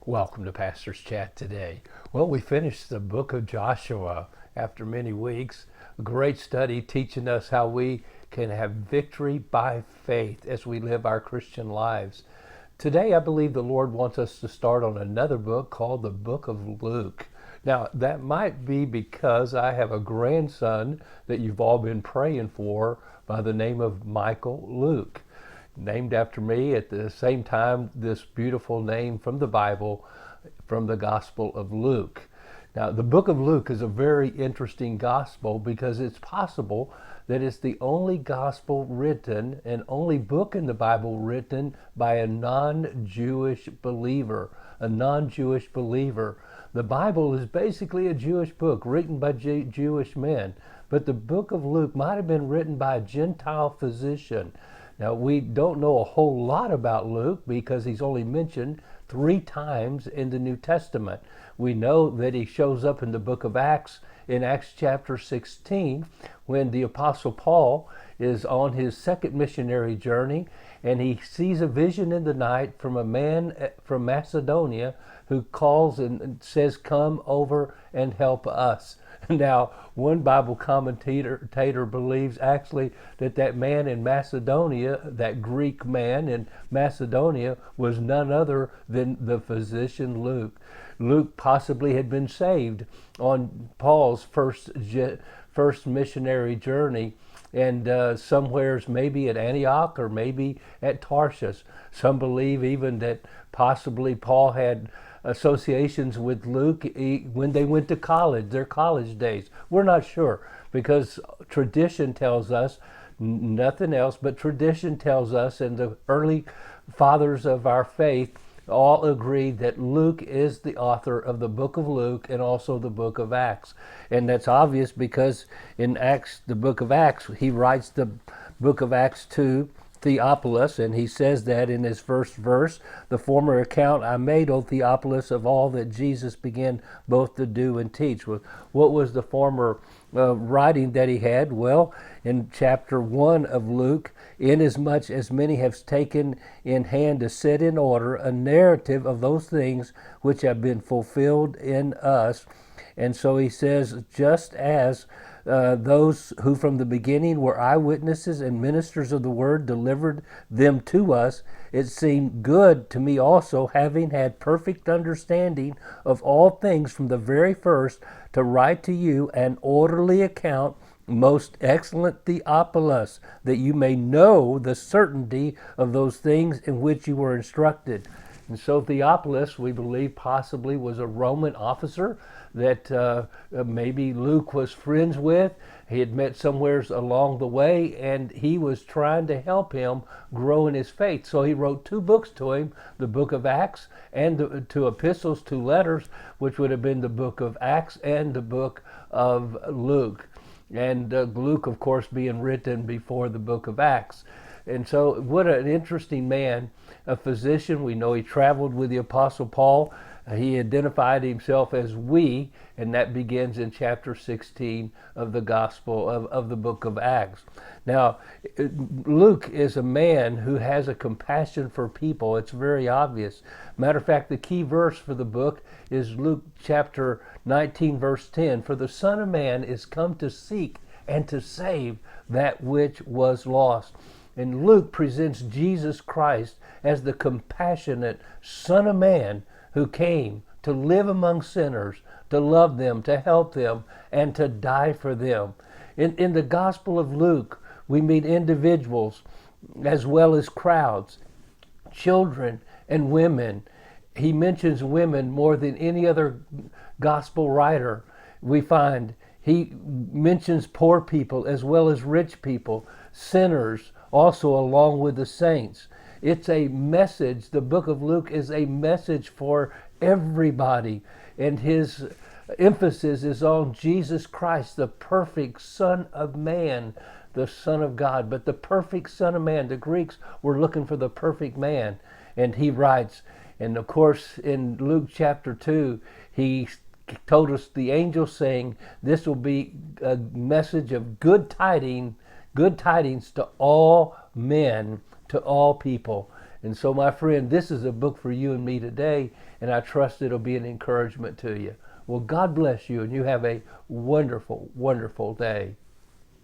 Welcome to Pastor's Chat today. Well, we finished the book of Joshua after many weeks. A great study teaching us how we can have victory by faith as we live our Christian lives. Today, I believe the Lord wants us to start on another book called the Book of Luke. Now, that might be because I have a grandson that you've all been praying for by the name of Michael Luke, named after me. At the same time, this beautiful name from the Bible, from the Gospel of Luke. Now, the book of Luke is a very interesting gospel because it's possible that it's the only gospel written and only book in the Bible written by a non-Jewish believer. A non-Jewish believer. The Bible is basically a Jewish book written by Jewish men, but the book of Luke might have been written by a Gentile physician. Now, we don't know a whole lot about Luke because he's only mentioned 3 times in the New Testament. We know that he shows up in the book of Acts, in Acts chapter 16, when the Apostle Paul is on his second missionary journey, and he sees a vision in the night from a man from Macedonia who calls and says, "Come over and help us." Now, one Bible commentator believes actually that man in Macedonia, that Greek man in Macedonia, was none other than the physician Luke. Luke possibly had been saved on Paul's first missionary journey, and somewheres maybe at Antioch or maybe at Tarshish. Some believe even that possibly Paul had associations with Luke when they went to college, their college days. We're not sure because tradition tells us, nothing else, but tradition tells us, and the early fathers of our faith all agreed that Luke is the author of the book of Luke and also the book of Acts. And that's obvious because in Acts, the book of Acts, he writes the book of Acts to Theophilus, and he says that in his first verse, "The former account I made, O Theophilus, of all that Jesus began both to do and teach." What was the former writing that he had? Well, in chapter 1 of Luke, "Inasmuch as many have taken in hand to set in order a narrative of those things which have been fulfilled in us." And so he says, just as those who from the beginning were eyewitnesses and ministers of the word delivered them to us, it seemed good to me also, having had perfect understanding of all things from the very first, to write to you an orderly account, most excellent Theophilus, that you may know the certainty of those things in which you were instructed. And so Theophilus, we believe, possibly was a Roman officer that maybe Luke was friends with. He had met somewheres along the way, and he was trying to help him grow in his faith. So he wrote 2 books to him, the book of Acts and the 2 epistles, 2 letters, which would have been the book of Acts and the book of Luke. And Luke, of course, being written before the book of Acts. And so what an interesting man, a physician. We know he traveled with the Apostle Paul. He identified himself as "we," and that begins in chapter 16 of the Gospel of the book of Acts. Now, Luke is a man who has a compassion for people. It's very obvious. Matter of fact, the key verse for the book is Luke chapter 19, verse 10. "For the Son of Man is come to seek and to save that which was lost." And Luke presents Jesus Christ as the compassionate Son of Man who came to live among sinners, to love them, to help them, and to die for them. In the Gospel of Luke, we meet individuals as well as crowds, children and women. He mentions women more than any other gospel writer. We find he mentions poor people as well as rich people, sinners, also along with the saints. It's a message. The book of Luke is a message for everybody, and his emphasis is on Jesus Christ, the perfect Son of Man, the Son of God, but the perfect Son of Man. The Greeks were looking for the perfect man, and he writes, and of course in Luke chapter 2, he told us the angel saying, this will be a message of good tidings to all men, to all people. And so, my friend, this is a book for you and me today, and I trust it'll be an encouragement to you. Well, God bless you, and you have a wonderful, wonderful day.